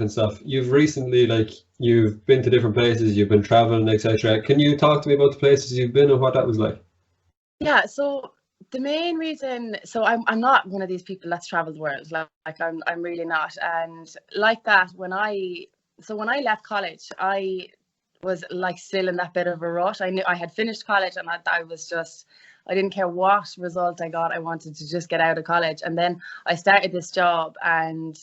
and stuff. You've recently, like, you've been to different places, you've been traveling, etc. Can you talk to me about the places you've been and what that was like? Yeah, so the main reason, so I'm not one of these people that's traveled the world. Like I'm really not. And like that, when I left college, I was like still in that bit of a rut. I knew I had finished college, and I was just, I didn't care what result I got. I wanted to just get out of college. And then I started this job, and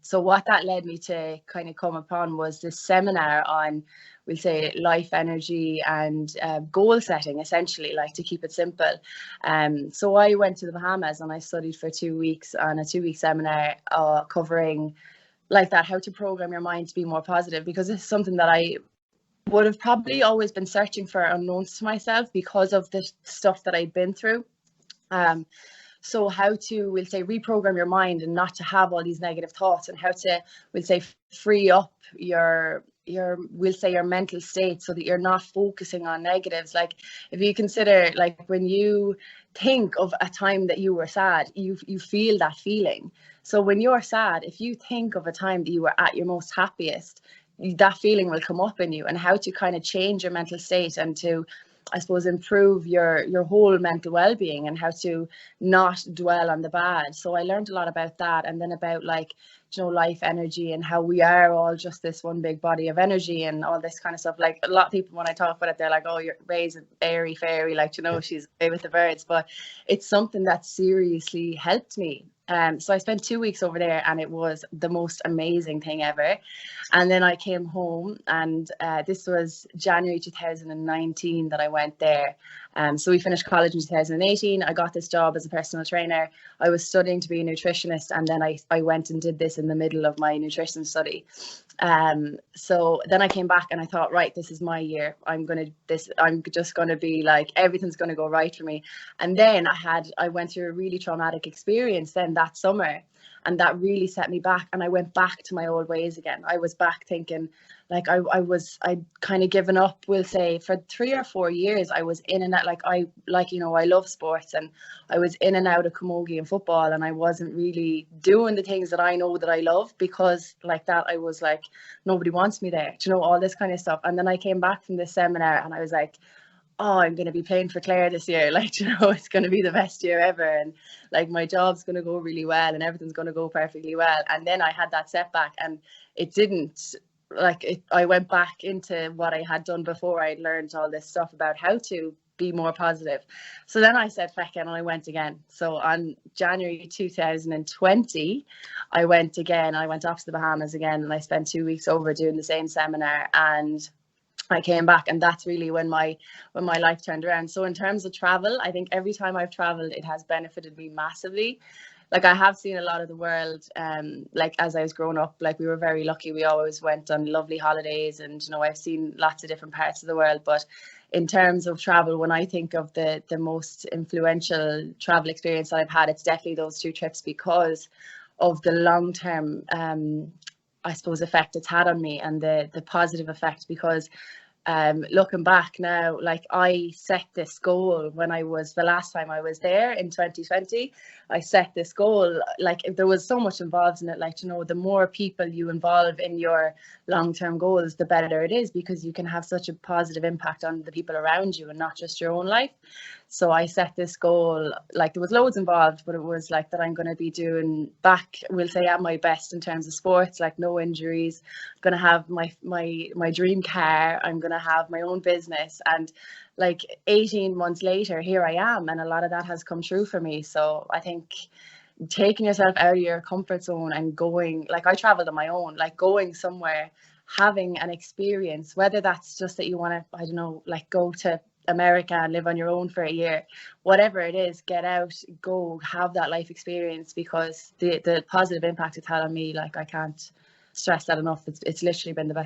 so what that led me to kind of come upon was this seminar on, we'll say, life energy and goal setting, essentially, like, to keep it simple. So I went to the Bahamas and I studied for 2 weeks on a 2 week seminar covering like that, how to program your mind to be more positive, because it's something that I would have probably always been searching for unknowns to myself because of the stuff that I'd been through. So how to, we'll say, reprogram your mind and not to have all these negative thoughts, and how to, we'll say, free up we'll say your mental state so that you're not focusing on negatives. Like, if you consider, like, when you think of a time that you were sad, you feel that feeling. So when you're sad, if you think of a time that you were at your most happiest, that feeling will come up in you. And how to kind of change your mental state and to, I suppose, improve your whole mental well-being, and how to not dwell on the bad. So I learned a lot about that, and then about, like, life energy, and how we are all just this one big body of energy and all this kind of stuff. Like, a lot of people, when I talk about it, they're like, oh, you're Ray's airy fairy, like, she's away with the birds. But it's something that seriously helped me. So I spent 2 weeks over there, and it was the most amazing thing ever. And then I came home, and this was January 2019 that I went there. So we finished college in 2018. I got this job as a personal trainer. I was studying to be a nutritionist, and then I went and did this in the middle of my nutrition study. So then I came back and I thought, right, this is my year. I'm just gonna be like, everything's gonna go right for me. And then I went through a really traumatic experience then that summer, and that really set me back, and I went back to my old ways again. I was back thinking, like, I'd kind of given up, we'll say, for 3 or 4 years. I was in and out, I love sports, and I was in and out of camogie and football, and I wasn't really doing the things that I know that I love, because like that, I was like, nobody wants me there, all this kind of stuff. And then I came back from this seminar, and I was like, oh, I'm going to be playing for Clare this year. Like, it's going to be the best year ever. And like, my job's going to go really well, and everything's going to go perfectly well. And then I had that setback, and it didn't, I went back into what I had done before. I'd learned all this stuff about how to be more positive. So then I said, feck it, and I went again. So on January 2020, I went again. I went off to the Bahamas again, and I spent 2 weeks over doing the same seminar. And I came back, and that's really when my life turned around. So in terms of travel, I think every time I've traveled, it has benefited me massively. Like, I have seen a lot of the world. Like, as I was growing up, like, we were very lucky. We always went on lovely holidays, and I've seen lots of different parts of the world. But in terms of travel, when I think of the most influential travel experience that I've had, it's definitely those 2 trips, because of the long-term I suppose effect it's had on me, and the positive effect. Because looking back now, like, I set this goal when the last time I was there in 2020. I set this goal, like, if there was so much involved in it, like, the more people you involve in your long-term goals, the better it is, because you can have such a positive impact on the people around you and not just your own life. So I set this goal, like, there was loads involved, but it was like that I'm going to be doing back, we'll say, at my best in terms of sports, like, no injuries. I'm going to have my dream car. I'm going to have my own business. And like, 18 months later, here I am, and a lot of that has come true for me. So I think taking yourself out of your comfort zone and going, like, I traveled on my own, like, going somewhere, having an experience, whether that's just that you want to, I don't know, like, go to America and live on your own for a year, whatever it is, get out, go have that life experience, because the positive impact it's had on me, like, I can't stress that enough. It's literally been the best